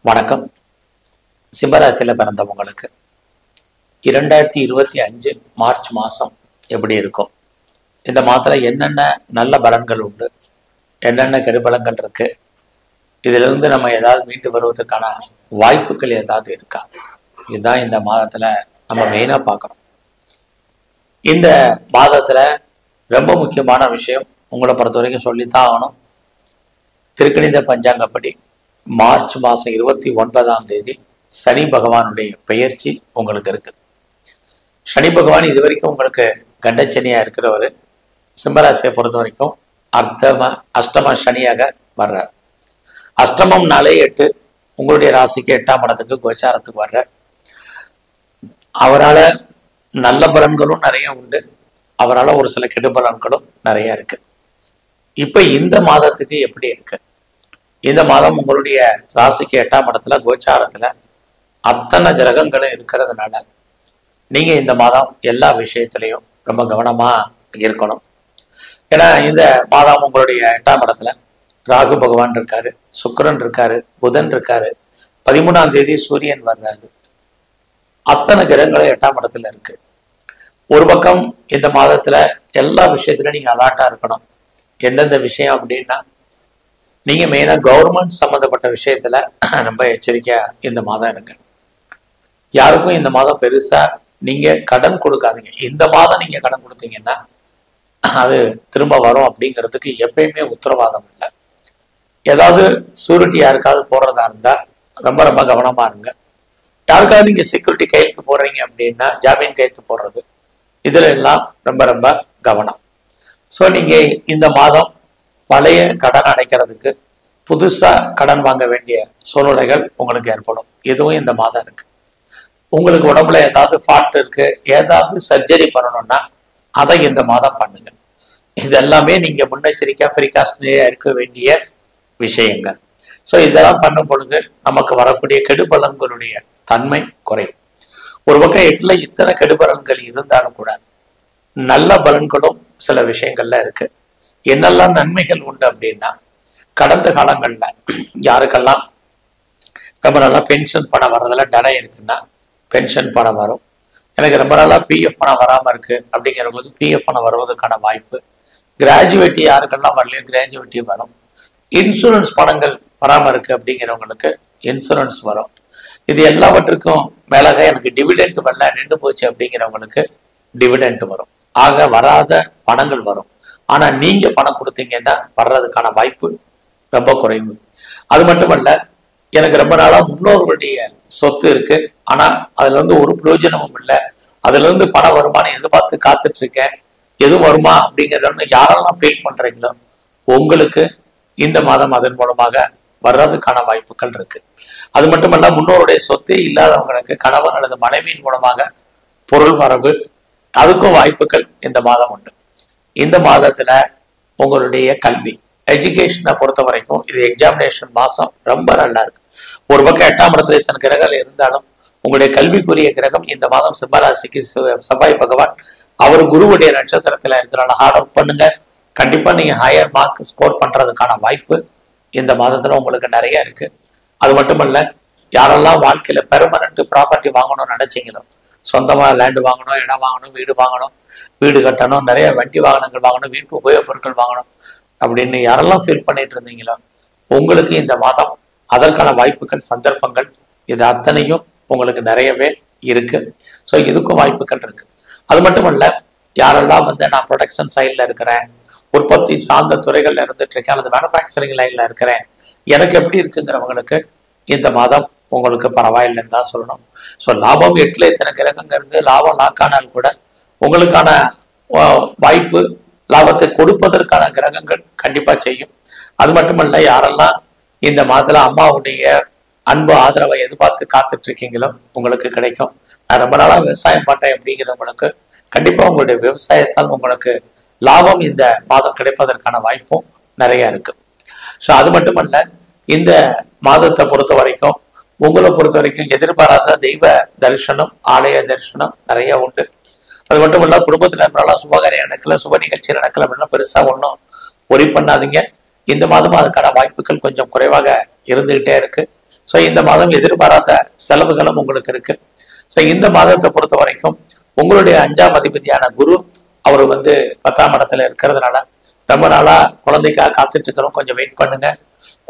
வணக்கம். சிம்மராசியில் பிறந்தவங்களுக்கு 2025 மார்ச் மாதம் எப்படி இருக்கும்? இந்த மாதத்தில் என்னென்ன நல்ல பலன்கள் உண்டு, என்னென்ன கெடுபலன்கள் இருக்கு, இதிலிருந்து நம்ம ஏதாவது மீண்டு வருவதற்கான வாய்ப்புகள் ஏதாவது இருக்கா? இதுதான் இந்த மாதத்தில் நம்ம மெயினாக பார்க்குறோம். இந்த மாதத்தில் ரொம்ப முக்கியமான விஷயம் உங்களை பொறுத்த வரைக்கும் சொல்லித்தான் ஆகணும். திருக்கணித பஞ்சாங்கப்படி மார்ச் மாதம் 29ஆம் தேதி சனி பகவானுடைய பெயர்ச்சி உங்களுக்கு இருக்குது. சனி பகவான் இது வரைக்கும் உங்களுக்கு கண்டச்சனியா இருக்கிறவர் சிம்மராசியை பொறுத்த வரைக்கும் அஷ்டம சனியாக வர்றார். அஷ்டமம்னாலே 8, உங்களுடைய ராசிக்கு 8ஆம் இடத்துக்கு கோச்சாரத்துக்கு வர்றார். அவரால் நல்ல பலன்களும் நிறைய உண்டு, அவரால் ஒரு சில கெடுபலன்களும் நிறைய இருக்கு. இப்ப இந்த மாதத்துக்கு எப்படி இருக்கு? இந்த மாதம் உங்களுடைய ராசிக்கு 8ஆம் இடத்துல கோச்சாரத்துல அத்தனை கிரகங்களும் இருக்கிறதுனால நீங்க இந்த மாதம் எல்லா விஷயத்திலையும் ரொம்ப கவனமா இருக்கணும். ஏன்னா இந்த மாதம் உங்களுடைய 8ஆம் இடத்துல ராகு பகவான் இருக்காரு, சுக்கிரன் இருக்காரு, புதன் இருக்காரு, 13ஆம் தேதி சூரியன் வர்றாரு. அத்தனை கிரகங்களும் 8ஆம் இடத்துல இருக்கு. ஒரு பக்கம் இந்த மாதத்துல எல்லா விஷயத்திலும் நீங்க அலர்ட்டா இருக்கணும். எந்தெந்த விஷயம் அப்படின்னா, நீங்க மெயினா கவர்மெண்ட் சம்மந்தப்பட்ட விஷயத்துல ரொம்ப எச்சரிக்கையா இந்த மாதம் இருங்க. யாருக்கும் இந்த மாதம் பெருசா நீங்க கடன் கொடுக்காதீங்க. இந்த மாதம் நீங்க கடன் கொடுத்தீங்கன்னா அது திரும்ப வரும் அப்படிங்கிறதுக்கு எப்பயுமே உத்தரவாதம் இல்லை. ஏதாவது சூரிட்டி யாருக்காவது போடுறதா இருந்தா ரொம்ப ரொம்ப கவனமா இருங்க. யாருக்காவது நீங்க செக்யூரிட்டி கையெழுத்து போடுறீங்க அப்படின்னா, ஜாமீன் கையெழுத்து போடுறது, இதுல எல்லாம் ரொம்ப ரொம்ப கவனம். ஸோ நீங்க இந்த மாதம் பழைய கடன் அடைக்கிறதுக்கு புதுசா கடன் வாங்க வேண்டிய சூழ்நிலைகள் உங்களுக்கு ஏற்படும். இதுவும் இந்த மாதம் இருக்கு. உங்களுக்கு உடம்புல ஏதாவது ஃபால்ட் இருக்கு, ஏதாவது சர்ஜரி பண்ணணும்னா அதை இந்த மாதம் பண்ணுங்க. இது எல்லாமே நீங்க முன்னெச்சரிக்கை ப்ரிகாஷனரியா இருக்க வேண்டிய விஷயங்கள். ஸோ இதெல்லாம் பண்ணும் பொழுது நமக்கு வரக்கூடிய கெடுபலன்களுடைய தன்மை குறையும். ஒரு பக்கம் 8ல் இத்தனை கெடுபலன்கள் இருந்தாலும் கூட நல்ல பலன்களும் சில விஷயங்கள்ல இருக்கு. என்னெல்லாம் நன்மைகள் உண்டு அப்படின்னா, கடந்த காலங்கள்ல யாருக்கெல்லாம் ரொம்ப நாளா பென்ஷன் பணம் வர்றதுல தடை இருக்குன்னா பென்ஷன் பணம் வரும். எனக்கு ரொம்ப நாளா பிஎஃப் பணம் வராம இருக்கு அப்படிங்கிறவங்களுக்கு பிஎஃப் பணம் வருவதற்கான வாய்ப்பு. கிராஜுவேட்டி யாருக்கெல்லாம் வரலையோ கிராஜுவேட்டி வரும். இன்சூரன்ஸ் பணங்கள் வராம இருக்கு அப்படிங்கிறவங்களுக்கு இன்சூரன்ஸ் வரும். இது எல்லாவற்றுக்கும் மேலாக எனக்கு டிவிடெண்ட் வரல, நின்று போச்சு அப்படிங்கிறவங்களுக்கு டிவிடெண்ட் வரும். ஆக வராத பணங்கள் வரும். ஆனா நீங்க பணம் கொடுத்தீங்கன்னா வர்றதுக்கான வாய்ப்பு ரொம்ப குறைவு. அது மட்டுமல்ல, எனக்கு ரொம்ப நாளா முன்னோர்களுடைய சொத்து இருக்கு, ஆனா அதுல இருந்து ஒரு பிரயோஜனமும் இல்லை, அதுல இருந்து பணம் வருமானம் எதிர்பார்த்து காத்துட்டு இருக்கேன், எதுவும் வருமா அப்படிங்கிறத யாரெல்லாம் ஃபீல் பண்றீங்களோ உங்களுக்கு இந்த மாதம் அதன் மூலமாக வர்றதுக்கான வாய்ப்புகள் இருக்கு. அது மட்டுமல்ல, முன்னோருடைய சொத்து இல்லாதவங்களுக்கு கணவன் அல்லது மனைவியின் மூலமாக பொருள் வரவு, அதுக்கும் வாய்ப்புகள் இந்த மாதம் உண்டு. இந்த மாதத்துல உங்களுடைய கல்வி எஜுகேஷனை பொறுத்த வரைக்கும் இது எக்ஸாமினேஷன் மாசம் ரொம்ப நல்லா இருக்கு. ஒரு பக்கம் 8ஆம் இடத்துல இத்தனை கிரகங்கள் இருந்தாலும் உங்களுடைய கல்விக்குரிய கிரகம் இந்த மாதம் சிம்மராசிக்கு செவ்வாய் பகவான், அவர் குருவுடைய நட்சத்திரத்துல இருக்கிறனால ஹார்ட் ஒர்க் பண்ணுங்க. கண்டிப்பா நீங்க ஹையர் மார்க் ஸ்கோர் பண்றதுக்கான வாய்ப்பு இந்த மாதத்துல உங்களுக்கு நிறைய இருக்கு. அது மட்டுமல்ல, யாரெல்லாம் வாழ்க்கையில பெர்மனன்ட் ப்ராப்பர்ட்டி வாங்கணும்னு நினைச்சீங்களோ, சொந்தமா லேண்டு வாங்கணும், இடம் வாங்கணும், வீடு வாங்கணும், வீடு கட்டணும், நிறைய வண்டி வாகனங்கள் வாங்கணும், வீட்டு உபயோகப் பொருட்கள் வாங்கணும் அப்படின்னு யாரெல்லாம் ஃபீல் பண்ணிட்டு இருந்தீங்களோ உங்களுக்கு இந்த மாதம் அதற்கான வாய்ப்புகள், சந்தர்ப்பங்கள் இது அத்தனையும் உங்களுக்கு நிறையவே இருக்கு. ஸோ இதுக்கும் வாய்ப்புகள் இருக்கு. அது மட்டுமல்ல, யாரெல்லாம் நான் ப்ரொடக்ஷன் சைட்ல இருக்கிறேன், உற்பத்தி சார்ந்த துறைகள்ல இருந்துட்டு இருக்கேன், அல்லது மேனுஃபேக்சரிங் லைன்ல இருக்கிறேன், எனக்கு எப்படி இருக்குங்கிறவங்களுக்கு இந்த மாதம் உங்களுக்கு பரவாயில்லைன்னு தான் சொல்லணும். ஸோ லாபம் 8ல் இத்தனை கிரகங்க இருந்து லாபம் லாக்கானால் கூட உங்களுக்கான வாய்ப்பு, லாபத்தை கொடுப்பதற்கான கிரகங்கள் கண்டிப்பா செய்யும். அது மட்டுமல்ல, யாரெல்லாம் இந்த மாதத்துல அம்மாவுடைய அன்பு ஆதரவை எதிர்பார்த்து காத்துட்டு இருக்கீங்களோ உங்களுக்கு கிடைக்கும். நான் ரொம்ப நாளா விவசாயம் பண்றேன் அப்படிங்கிறவங்களுக்கு கண்டிப்பா உங்களுடைய விவசாயத்தால் உங்களுக்கு லாபம் இந்த மாதம் கிடைப்பதற்கான வாய்ப்பும் நிறைய இருக்கு. ஸோ அது மட்டுமல்ல, இந்த மாதத்தை பொறுத்த வரைக்கும் உங்களை பொறுத்த வரைக்கும் எதிர்பாராத தெய்வ தரிசனம், ஆலய தரிசனம் நிறைய உண்டு. அது மட்டும் இல்ல, குடும்பத்துல இருந்தாலும் சுபகாரியம் நடக்கல, சுப நிகழ்ச்சி நடக்கல அப்படின்னா பெருசா ஒன்றும் ஒரி பண்ணாதீங்க. இந்த மாதமும் அதுக்கான வாய்ப்புகள் கொஞ்சம் குறைவாக இருந்துகிட்டே இருக்கு. ஸோ இந்த மாதம் எதிர்பாராத செலவுகளும் உங்களுக்கு இருக்கு. ஸோ இந்த மாதத்தை பொறுத்த வரைக்கும் உங்களுடைய 5ஆம் அதிபதியான குரு அவர் 10ஆம் இடத்துல இருக்கிறதுனால ரொம்ப நாளா குழந்தைக்காக காத்துட்டு இருக்கிறோம். கொஞ்சம் வெயிட் பண்ணுங்க.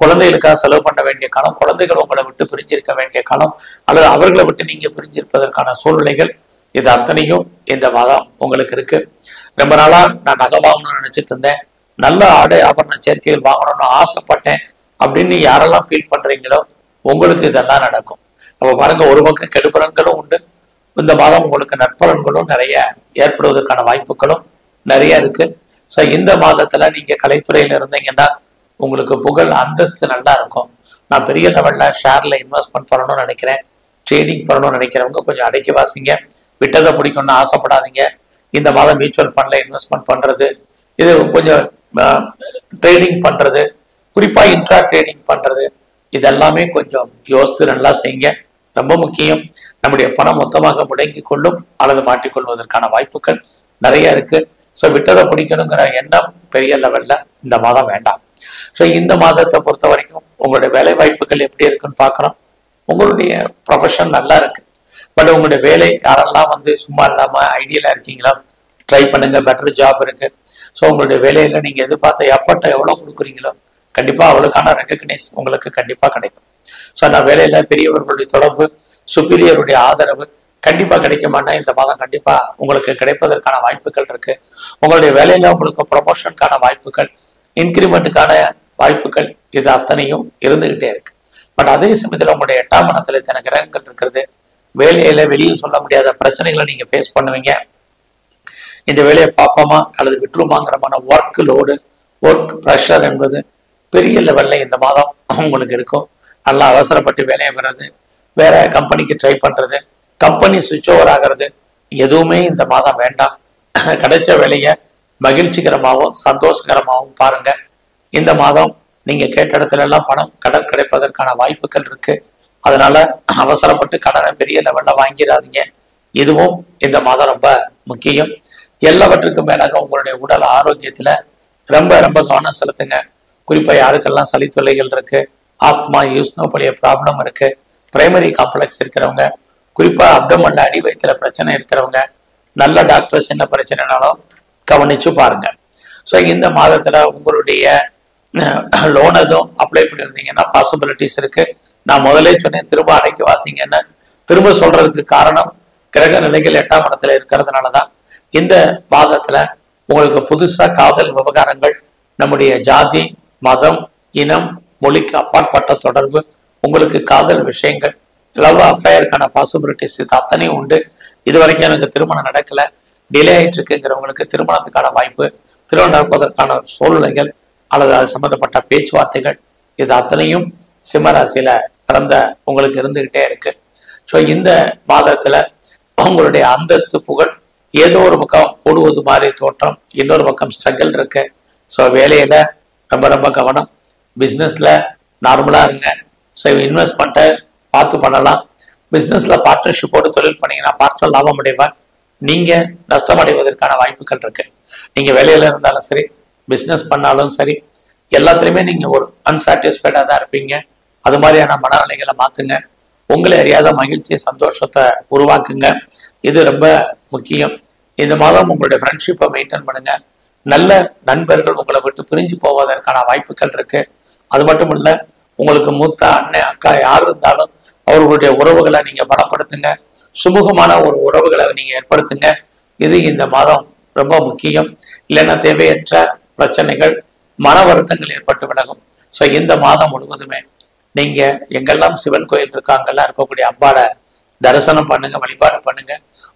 குழந்தைகளுக்காக செலவு பண்ண வேண்டிய காலம், குழந்தைகள் உங்களை விட்டு பிரிஞ்சிருக்க வேண்டிய காலம், அல்லது அவர்களை விட்டு நீங்க பிரிஞ்சிருப்பதற்கான சூழ்நிலைகள், இது அத்தனையும் இந்த மாதம் உங்களுக்கு இருக்கு. ரொம்ப நாளா நான் நகை வாங்கணும்னு நினைச்சிட்டு இருந்தேன், நல்ல ஆடை ஆபரண சேர்க்கைகள் வாங்கணும்னு ஆசைப்பட்டேன் அப்படின்னு யாரெல்லாம் ஃபீல் பண்றீங்களோ உங்களுக்கு இதெல்லாம் நடக்கும். அப்ப பாருங்க, ஒரு பக்கம் கெடுபலன்களும் உண்டு, இந்த மாதம் உங்களுக்கு நற்பலன்களும் நிறைய ஏற்படுவதற்கான வாய்ப்புகளும் நிறைய இருக்கு. ஸோ இந்த மாதத்துல நீங்க கலைத்துறையில இருந்தீங்கன்னா உங்களுக்கு புகழ் அந்தஸ்து நல்லா இருக்கும். நான் பெரிய லெவல்ல ஷேர்ல இன்வெஸ்ட்மெண்ட் பண்ணணும்னு நினைக்கிறேன், ட்ரேடிங் பண்ணணும்னு நினைக்கிறவங்க கொஞ்சம் அடக்கி வாசிங்க. விட்டதை பிடிக்கணும்னு ஆசைப்படாதீங்க. இந்த மாதம் மியூச்சுவல் ஃபண்ட்ல இன்வெஸ்ட்மெண்ட் பண்றது, இது கொஞ்சம் ட்ரேடிங் பண்றது, குறிப்பா இன்ட்ரா ட்ரேடிங் பண்றது, இதெல்லாமே கொஞ்சம் யோசித்து நல்லா செய்யுங்க. ரொம்ப முக்கியம். நம்முடைய பணம் மொத்தமாக முடங்கி கொள்ளும் அல்லது மாட்டிக்கொள்வதற்கான வாய்ப்புகள் நிறைய இருக்கு. ஸோ விட்டதை பிடிக்கணுங்கிற எண்ணம் பெரிய லெவல்ல இந்த மாதம் வேண்டாம். ஸோ இந்த மாதத்தை பொறுத்த வரைக்கும் உங்களுடைய வேலை வாய்ப்புகள் எப்படி இருக்குன்னு பார்க்குறோம். உங்களுடைய ப்ரொஃபஷன் நல்லா இருக்கு, பட் உங்களுடைய வேலை யாரெல்லாம் சும்மா இல்லாம ஐடியலா இருக்கீங்களோ ட்ரை பண்ணுங்க. பெட்டர் ஜாப் இருக்கு. ஸோ உங்களுடைய வேலையில நீங்க எதிர்பார்த்த எஃபர்ட்டை எவ்வளவு கொடுக்குறீங்களோ கண்டிப்பா அவளுக்கான ரெக்கக்னைஸ் உங்களுக்கு கண்டிப்பா கிடைக்கும். ஸோ நான் வேலையில பெரியவர்களுடைய தொடர்பு, சுப்பீரியருடைய ஆதரவு கண்டிப்பா கிடைக்குமானா இந்த மாதம் கண்டிப்பா உங்களுக்கு கிடைப்பதற்கான வாய்ப்புகள் இருக்கு. உங்களுடைய வேலையில உங்களுக்கு ப்ரொமோஷனுக்கான வாய்ப்புகள், இன்கிரிமெண்ட்டுக்கான வாய்ப்புகள், இது அத்தனையும் இருந்துகிட்டே இருக்கு. பட் அதே சமயத்தில் உங்களுடைய 8ஆம் இடத்துல இத்தனை கிரகங்கள் இருக்கிறது. வேலையில வெளியே சொல்ல முடியாத பிரச்சனைகளை நீங்க ஃபேஸ் பண்ணுவீங்க. இந்த வேலையை பார்ப்போமா அல்லது விட்டுருமாங்கிறமான ஒர்க் லோடு, ஒர்க் ப்ரெஷர் என்பது பெரிய லெவல்ல இந்த மாதம் உங்களுக்கு இருக்கும். நல்லா அவசரப்பட்டு வேலையை பெறது, வேற கம்பெனிக்கு ட்ரை பண்றது, கம்பெனி சுவிட்ச் ஓவர் ஆகிறது, எதுவுமே இந்த மாதம் வேண்டாம். கிடைச்ச வேலையை மகிழ்ச்சிகரமாகவும் சந்தோஷகரமாகவும் பாருங்க. இந்த மாதம் நீங்க கேட்ட இடத்துல எல்லாம் கடன் கிடைப்பதற்கான வாய்ப்புகள் இருக்கு. அதனால அவசரப்பட்டு கடனை பெரிய லெவல்ல வாங்கிடாதீங்க. இதுவும் இந்த மாதம் ரொம்ப முக்கியம். எல்லாவற்றுக்கும் மேலாக உங்களுடைய உடல் ஆரோக்கியத்துல ரொம்ப ரொம்ப கவனம் செலுத்துங்க. குறிப்பா யாருக்கெல்லாம் சளி தொல்லைகள் இருக்கு, ஆஸ்துமா, யூஸ்னோபோலிய ப்ராப்ளம் இருக்கு, பிரைமரி காம்ப்ளெக்ஸ் இருக்கிறவங்க, குறிப்பா அப்டமன்ல அடி வயிற்றுல பிரச்சனை இருக்கிறவங்க, நல்ல டாக்டர்ஸ் என்ன பிரச்சனைனாலும் கவனிச்சு பாருங்க. ஸோ இந்த மாதத்துல உங்களுடைய லோன் எதுவும் அப்ளை பண்ணியிருந்தீங்கன்னா பாசிபிலிட்டிஸ் இருக்கு. நான் முதலே சொன்னேன், திரும்ப அடைக்கி வாசிங்கன்னு. திரும்ப சொல்றதுக்கு காரணம் கிரக நிலைகள் 8ஆம் இடத்துல இருக்கிறதுனாலதான். இந்த மாதத்துல உங்களுக்கு புதுசா காதல் விவகாரங்கள், நம்முடைய ஜாதி, மதம், இனம், மொழிக்கு அப்பாற்பட்ட தொடர்பு, உங்களுக்கு காதல் விஷயங்கள், லவ் அஃபேருக்கான பாசிபிலிட்டிஸ் இது அத்தனையும் உண்டு. இது வரைக்கும் எனக்கு திருமணம் நடக்கல, டிலே ஆயிட்டு இருக்குங்கிறவங்களுக்கு திருமணத்துக்கான வாய்ப்பு, திருமணம் நடப்பதற்கான சூழ்நிலைகள் அல்லது அது சம்பந்தப்பட்ட பேச்சுவார்த்தைகள், இது அத்தனையும் சிம்மராசியில பிறந்த உங்களுக்கு இருந்துகிட்டே இருக்கு. ஸோ இந்த மாதத்துல உங்களுடைய அந்தஸ்து, புகழ் ஏதோ ஒரு பக்கம் கூடுவது மாதிரி தோற்றம், இன்னொரு பக்கம் ஸ்ட்ரகிள் இருக்கு. ஸோ வேலையில ரொம்ப ரொம்ப கவனம், பிஸ்னஸ்ல நார்மலா இருங்க. ஸோ இன்வெஸ்ட்மெண்ட்டை பார்த்து பண்ணலாம். பிஸ்னஸ்ல பார்ட்னர்ஷிப்போடு தொழில் பண்ணீங்கன்னா பார்ட்னர் லாபம் அடைவார், நீங்க நஷ்டம் அடைவதற்கான வாய்ப்புகள் இருக்கு. நீங்க வேலையில இருந்தாலும் சரி, பிஸ்னஸ் பண்ணாலும் சரி, எல்லாத்துலேயுமே நீங்க ஒரு அன்சாட்டிஸ்ஃபைடா தான் இருப்பீங்க. அது மாதிரியான மனநிலைகளை மாத்துங்க. உங்களை அறியாத மகிழ்ச்சி, சந்தோஷத்தை உருவாக்குங்க. இது ரொம்ப முக்கியம். இந்த மாதம் உங்களுடைய ஃப்ரெண்ட்ஷிப்பை மெயின்டைன் பண்ணுங்க. நல்ல நண்பர்கள் உங்களை விட்டு பிரிஞ்சு போவதற்கான வாய்ப்புகள் இருக்கு. அது மட்டும் இல்ல, உங்களுக்கு மூத்த அண்ணன், அக்கா யார் இருந்தாலும் அவர்களுடைய உறவுகளை நீங்க பலப்படுத்துங்க. சுமூகமான ஒரு உறவுகளை நீங்க ஏற்படுத்துங்க. இது இந்த மாதம் ரொம்ப முக்கியம். இல்லைன்னா தேவையற்ற பிரச்சனைகள், மன வருத்தங்கள் ஏற்பட்டு விலகும். ஸோ இந்த மாதம் முழுவதுமே நீங்க எங்கெல்லாம் சிவன் கோயில் இருக்காங்கெல்லாம் இருக்கக்கூடிய அம்பாளை தரிசனம் பண்ணுங்க, வழிபாடு பண்ணுங்க.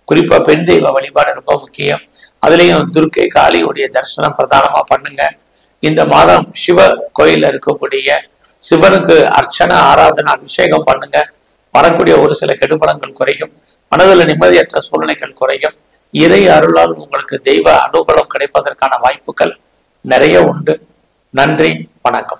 குறிப்பா பெண் தெய்வ வழிபாடு ரொம்ப முக்கியம். அதுலேயும் துர்க்கை, காளியுடைய தரிசனம் பிரதானமா பண்ணுங்க. இந்த மாதம் சிவ கோயில்ல இருக்கக்கூடிய சிவனுக்கு அர்ச்சனை, ஆராதனை, அபிஷேகம் பண்ணுங்க. வரக்கூடிய ஒரு சில கெடுபலங்கள் குறையும், மனதில் நிம்மதியற்ற சூழ்நிலைகள் குறையும். இறை அருளால் உங்களுக்கு தெய்வ அனுகூலம் கிடைப்பதற்கான வாய்ப்புகள் நிறைய உண்டு. நன்றி, வணக்கம்.